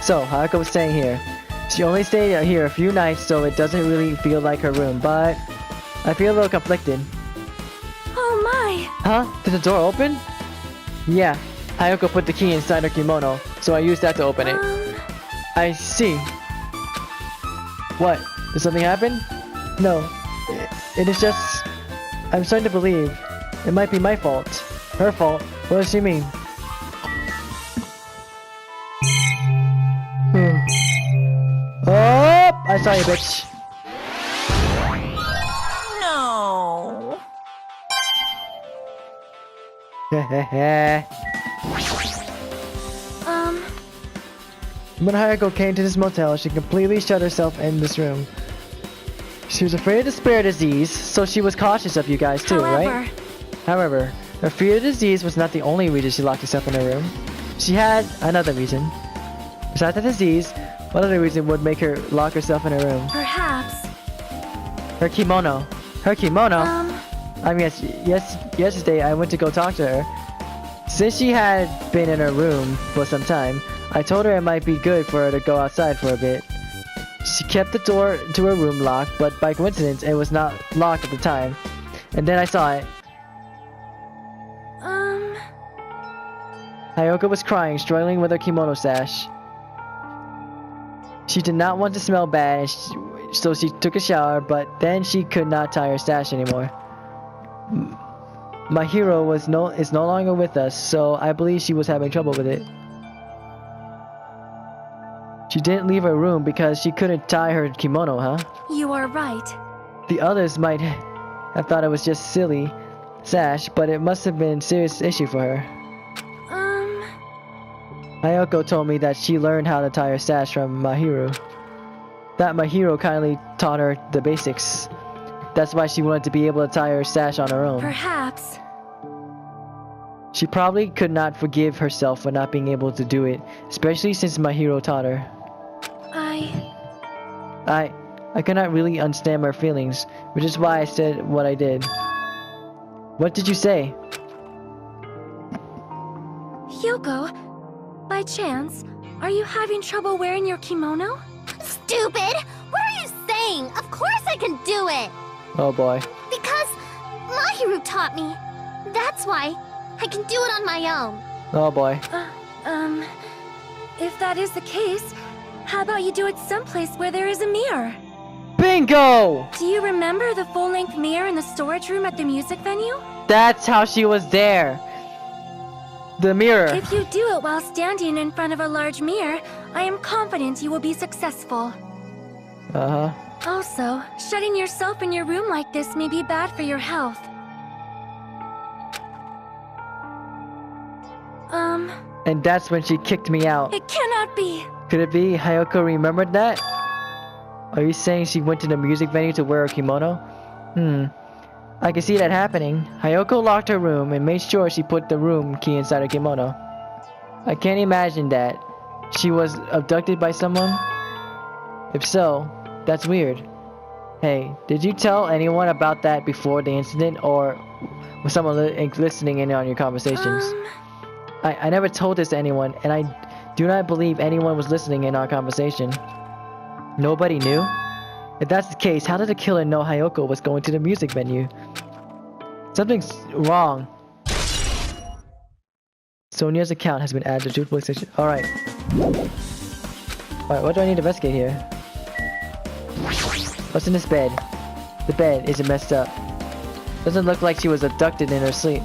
So, Hayako was staying here. She only stayed here a few nights, so it doesn't really feel like her room, but I feel a little conflicted. Oh my! Huh? Did the door open? Yeah. Hayako put the key inside her kimono, so I used that to open it. I see. What? Did something happen? No. It is just... I'm starting to believe. It might be my fault. Her fault? What does she mean? Oh! I saw you, bitch. No. When Hayako came to this motel, she completely shut herself in this room. She was afraid of the spirit disease, so she was cautious of you guys too, right? However, her fear of disease was not the only reason she locked herself in her room. She had another reason. Besides the disease, what other reason would make her lock herself in her room? Perhaps. Her kimono. Her kimono? I mean, yesterday I went to go talk to her. Since she had been in her room for some time, I told her it might be good for her to go outside for a bit. She kept the door to her room locked, but by coincidence it was not locked at the time. And then I saw it. Hayako was crying, struggling with her kimono sash. She did not want to smell bad, so she took a shower, but then she could not tie her sash anymore. My hero is no longer with us, so I believe she was having trouble with it. She didn't leave her room because she couldn't tie her kimono, huh? You are right. The others might have thought it was just silly sash, but it must have been a serious issue for her. Hayako told me that she learned how to tie her sash from Mahiru. That Mahiru kindly taught her the basics. That's why she wanted to be able to tie her sash on her own. Perhaps. She probably could not forgive herself for not being able to do it, especially since Mahiru taught her. I could not really understand her feelings, which is why I said what I did. What did you say? Hyoko, by chance, are you having trouble wearing your kimono? Stupid! What are you saying? Of course I can do it! Oh boy. Because Mahiru taught me. That's why I can do it on my own. Oh boy. If that is the case, how about you do it someplace where there is a mirror? Bingo! Do you remember the full-length mirror in the storage room at the music venue? That's how she was there. The mirror. If you do it while standing in front of a large mirror, I am confident you will be successful. Uh-huh. Also, shutting yourself in your room like this may be bad for your health. And that's when she kicked me out. It cannot be! Could it be Hayako remembered that? Are you saying she went to the music venue to wear a kimono? I can see that happening. Hayako locked her room and made sure she put the room key inside her kimono. I can't imagine that. She was abducted by someone? If so, that's weird. Hey, did you tell anyone about that before the incident, or was someone listening in on your conversations? I never told this to anyone, and I do not believe anyone was listening in our conversation. Nobody knew? If that's the case, how did the killer know Hayako was going to the music venue? Something's wrong. Sonia's account has been added to the police station. Alright. Alright, what do I need to investigate here? What's in this bed? The bed isn't messed up. Doesn't look like she was abducted in her sleep.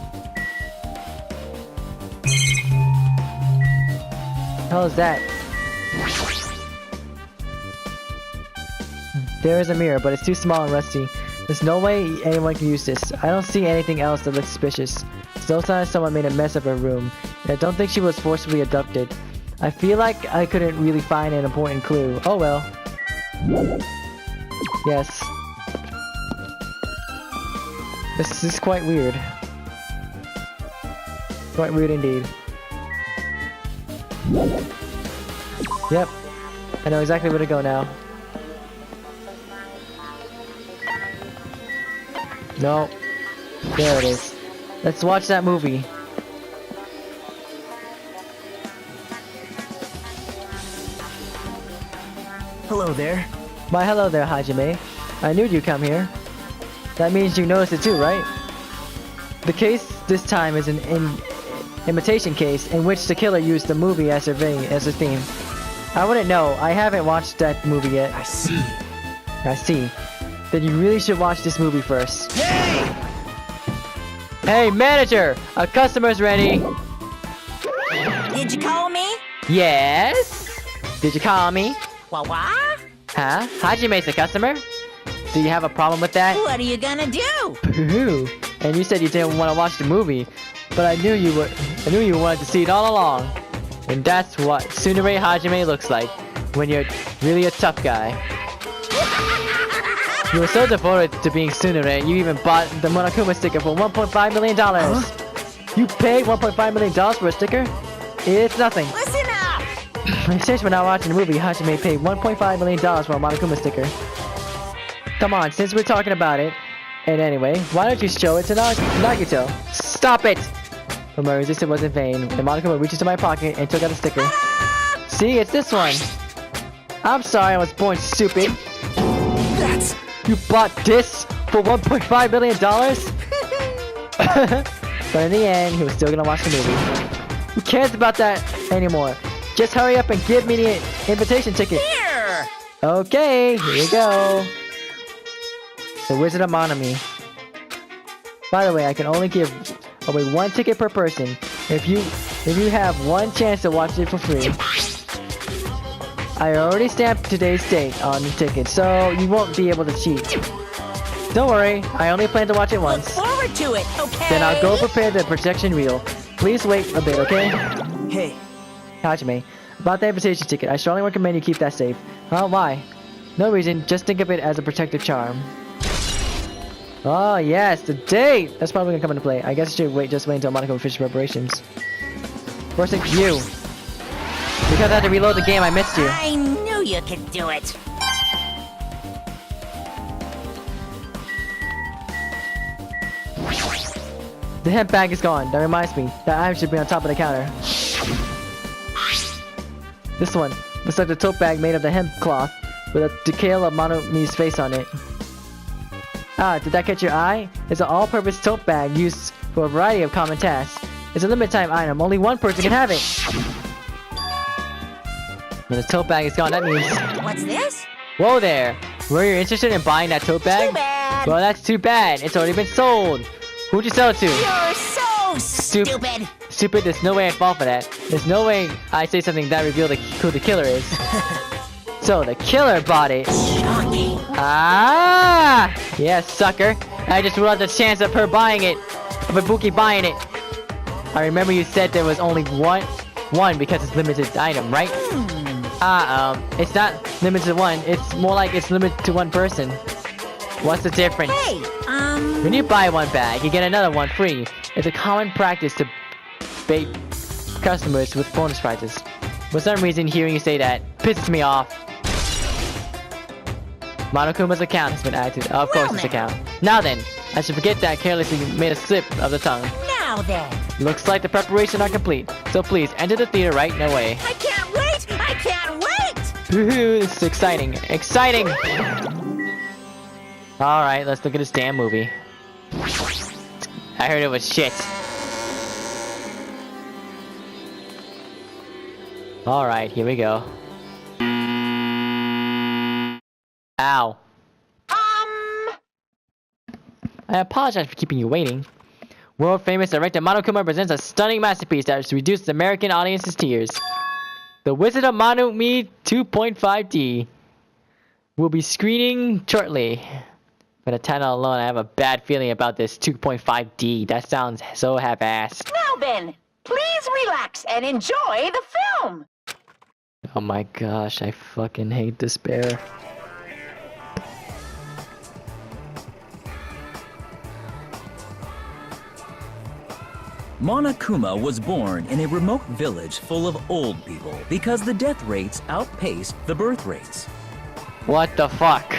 How is that? There is a mirror, but it's too small and rusty. There's no way anyone can use this. I don't see anything else that looks suspicious. no sign someone made a mess of her room. And I don't think she was forcibly abducted. I feel like I couldn't really find an important clue. Oh well. Yes. This is quite weird. Quite weird indeed. Yep. I know exactly where to go now. No. There it is. Let's watch that movie. Hello there. Why hello there, Hajime. I knew you'd come here. That means you noticed it too, right? The case this time is an imitation case in which the killer used the movie as a theme. I wouldn't know. I haven't watched that movie yet. I see. I see. Then you really should watch this movie first. Hey! Hey, manager! A customer's ready! Did you call me? Yes? Did you call me? What? Huh? Hajime's a customer? Do you have a problem with that? What are you gonna do? Pooh. And you said you didn't want to watch the movie, but I knew you wanted to see it all along. And that's what Tsunere Hajime looks like when you're really a tough guy. You were so devoted to being Tsunere, you even bought the Monokuma sticker for $1.5 million. Huh? You paid $1.5 million for a sticker? It's nothing. Listen up! In exchange for not watching the movie, Hajime paid $1.5 million for a Monokuma sticker. Come on, since we're talking about it. And anyway, why don't you show it to Nagito? Stop it! But my resistance was in vain, and Monokuma reaches to my pocket and took out a sticker. See, it's this one. I'm sorry I was born stupid. That's... You bought this for $1.5 million? But in the end, he was still gonna watch the movie. Who cares about that anymore? Just hurry up and give me the invitation ticket. Here! Okay, here we go. The Wizard of Monami. By the way, I can only give away one ticket per person. If you have one chance to watch it for free. I already stamped today's date on the ticket, so you won't be able to cheat. Don't worry, I only plan to watch it Look once. forward to it, okay? Then I'll go prepare the projection reel. Please wait a bit, okay? Hey, Hajime, about the invitation ticket, I strongly recommend you keep that safe. Why? No reason, just think of it as a protective charm. Oh yes, the date! That's probably gonna come into play. I guess I should just wait until Monokuma finishes preparations. First thing, you. Because I had to reload the game, I missed you. I knew you could do it. The hemp bag is gone. That reminds me, that item should be on top of the counter. This one looks like the tote bag made of the hemp cloth with a decal of Monomi's face on it. Ah, did that catch your eye? It's an all-purpose tote bag used for a variety of common tasks. It's a limited time item. Only one person can have it. When the tote bag is gone, that means... What's this? Whoa there! Were you interested in buying that tote bag? Too bad. Well, that's too bad. It's already been sold. Who'd you sell it to? You're so stupid. Stupid, there's no way I'd fall for that. There's no way I say something that reveals who the killer is. So, the killer bought it. Shocking. Ah! Yeah, sucker. I just ruled out the chance of her buying it. Of Ibuki buying it. I remember you said there was only one because it's limited item, right? It's not limited to one. It's more like it's limited to one person. What's the difference? Hey, When you buy one bag, you get another one free. It's a common practice to bait customers with bonus prizes. For some reason, hearing you say that pisses me off. Monokuma's account has been added to, of course, this account. Now then, I should forget that I carelessly made a slip of the tongue. now then. Looks like the preparations are complete. So please, enter the theater right away. I can't wait! I can't wait! Woohoo, this is exciting. Exciting! Alright, let's look at this damn movie. I heard it was shit. Alright, here we go. Ow. I apologize for keeping you waiting. World famous director Monokuma presents a stunning masterpiece that has reduced the American audience's tears. The Wizard of Monokuma 2.5D will be screening shortly. With a 10 alone, I have a bad feeling about this 2.5D. That sounds so half-assed. Now then, please relax and enjoy the film. Oh my gosh, I fucking hate despair. Monokuma was born in a remote village full of old people because the death rates outpaced the birth rates. What the fuck?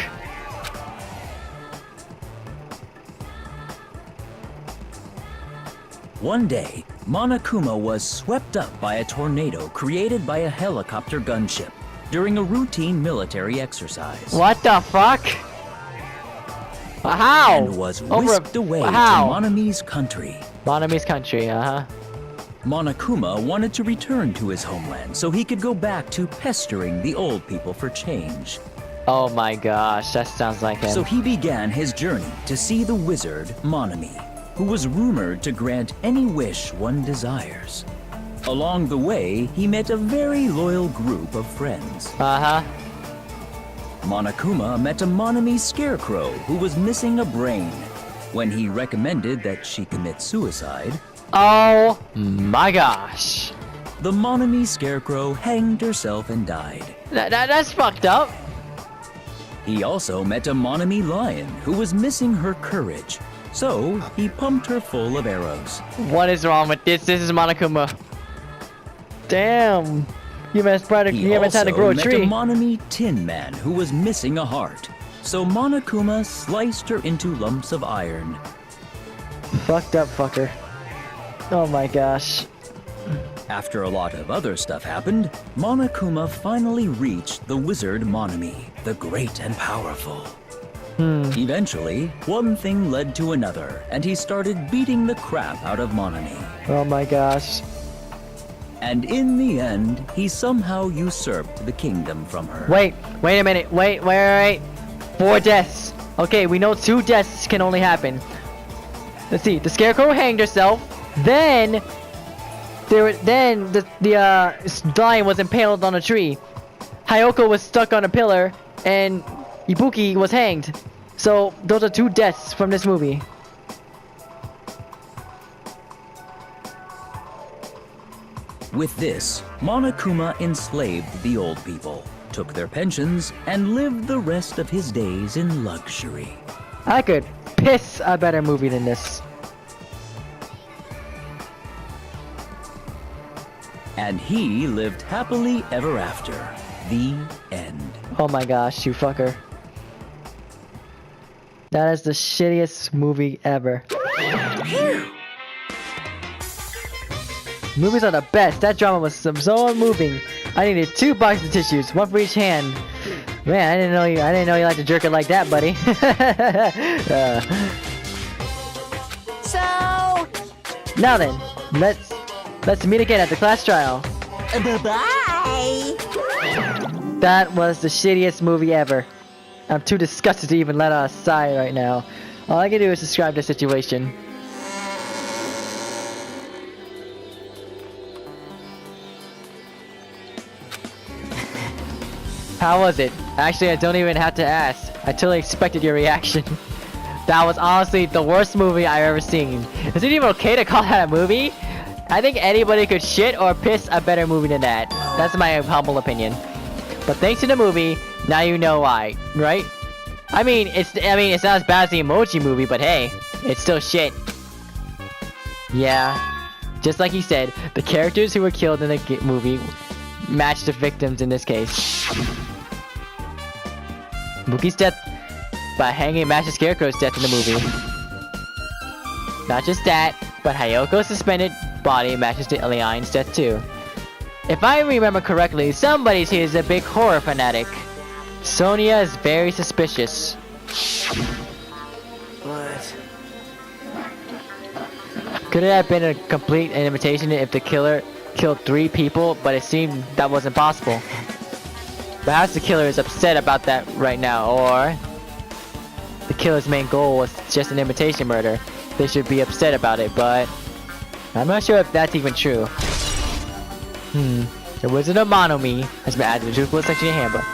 One day, Monokuma was swept up by a tornado created by a helicopter gunship during a routine military exercise. What the fuck? How? And was whisked away to Monami's country. Monami's country, Monokuma wanted to return to his homeland so he could go back to pestering the old people for change. Oh my gosh, that sounds like him. So he began his journey to see the wizard Monami, who was rumored to grant any wish one desires. Along the way, he met a very loyal group of friends. Monokuma met a Monami scarecrow who was missing a brain. When he recommended that she commit suicide, oh my gosh. The Monami scarecrow hanged herself and died. That's fucked up. He also met a Monami lion who was missing her courage. So, he pumped her full of arrows. What is wrong with this? This is Monokuma. Damn. You haven't had to grow a tree. He also met a Monami tin man who was missing a heart. So Monokuma sliced her into lumps of iron. Fucked up fucker. Oh my gosh. After a lot of other stuff happened, Monokuma finally reached the wizard Monami, the great and powerful. Eventually, one thing led to another, and he started beating the crap out of Monami. Oh my gosh. And in the end, he somehow usurped the kingdom from her. Wait a minute. Wait. 4 deaths. Okay, we know 2 deaths can only happen. Let's see. The scarecrow hanged herself. Then the lion was impaled on a tree. Hayoko was stuck on a pillar, and Ibuki was hanged. So those are 2 deaths from this movie. With this, Monokuma enslaved the old people, took their pensions, and lived the rest of his days in luxury. I could piss a better movie than this. And he lived happily ever after. The end. Oh my gosh, you fucker. That is the shittiest movie ever. Movies are the best. That drama was so moving. I needed 2 boxes of tissues, 1 for each hand. Man, I didn't know you liked to jerk it like that, buddy. So, Now then, let's meet again at the class trial. bye-bye. That was the shittiest movie ever. I'm too disgusted to even let out a sigh right now. All I can do is describe the situation. How was it? Actually, I don't even have to ask. I totally expected your reaction. That was honestly the worst movie I've ever seen. Is it even okay to call that a movie? I think anybody could shit or piss a better movie than that. That's my humble opinion. But thanks to the movie, now you know why, right? I mean, it's not as bad as the Emoji Movie, but hey, it's still shit. Yeah, just like he said, the characters who were killed in the movie matched the victims in this case. Muki's death by hanging matched the Scarecrow's death in the movie. Not just that, but Hayoko's suspended body matches the lion's death too. If I remember correctly, somebody here is a big horror fanatic. Sonia is very suspicious. But Could it have been a complete imitation if the killer killed 3 people, but it seemed that wasn't possible? Perhaps the killer is upset about that right now, or the killer's main goal was just an imitation murder. They should be upset about it, but I'm not sure if that's even true. The Wizard of Monami has been added to the truthful section of your handbook.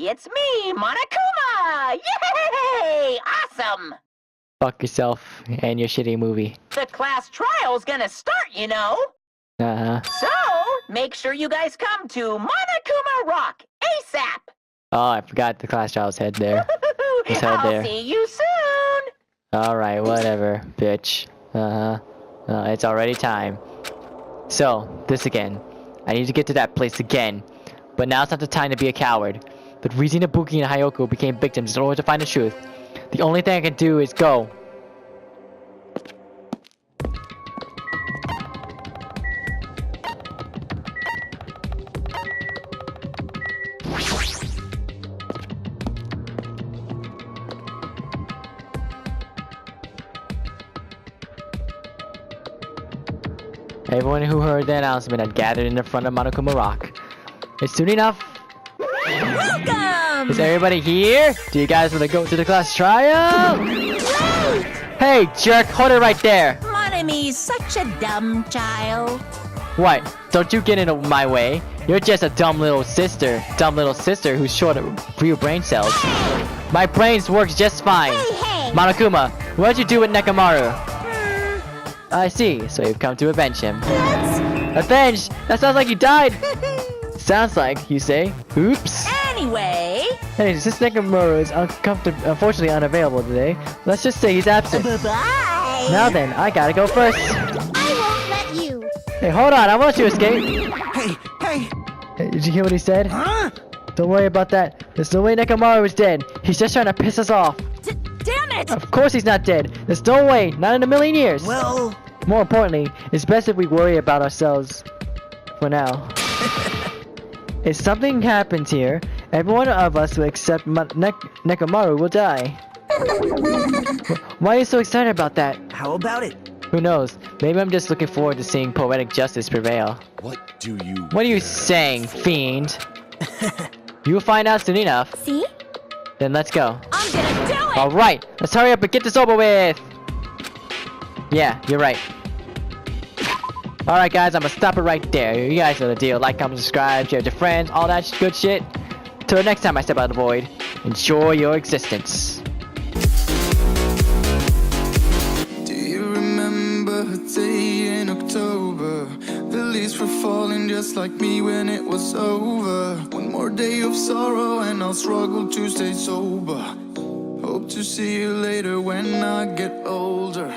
it's me, Monokuma! Yay! Awesome! Fuck yourself and your shitty movie. The class trial's gonna start, you know. Uh-huh. So, make sure you guys come to Monokuma Rock ASAP! Oh, I forgot the class trials head there. Just head I'll there. see you soon! Alright, whatever, bitch. Uh-huh. It's already time. So, this again. I need to get to that place again. But now's not the time to be a coward. But Rizin, Ibuki, and Hayoko became victims in order to find the truth. The only thing I can do is go. Everyone who heard the announcement had gathered in the front of Monokuma Rock. It's soon enough. Welcome! Is everybody here? Do you guys want to go to the class trial? Hey, jerk, hold it right there. Monomi's such a dumb child. What? Don't you get in my way. You're just a dumb little sister. Dumb little sister who's short of real brain cells. My brains works just fine. Hey! Monokuma, what'd you do with Nekamaru? I see, so you've come to avenge him. Avenge? That sounds like you died! Sounds like, you say? Oops! Anyway... Hey, since Nekamaru is unfortunately unavailable today, let's just say he's absent. Bye-bye! Now then, I gotta go first! I won't let you. Hey, hold on, I want you to escape! Hey, hey! Hey, did you hear what he said? Huh? Don't worry about that. There's no way Nekamaru is dead. He's just trying to piss us off. Damn it! Of course he's not dead. There's no way. Not in a million years. Well... More importantly, it's best if we worry about ourselves for now. If something happens here, every one of us who except Nekamaru will die. Why are you so excited about that? How about it? Who knows? Maybe I'm just looking forward to seeing poetic justice prevail. What do you What are you saying, fiend? You'll find out soon enough. See? Then let's go. I'm gonna do it! Alright, let's hurry up and get this over with! Yeah, you're right. Alright guys, I'm gonna stop it right there. You guys know the deal. Like, comment, subscribe, share with your friends, all that good shit. Till the next time I step out of the void, enjoy your existence. Do you remember a day in October? The leaves were falling just like me when it was over. One more day of sorrow and I'll struggle to stay sober. Hope to see you later when I get older.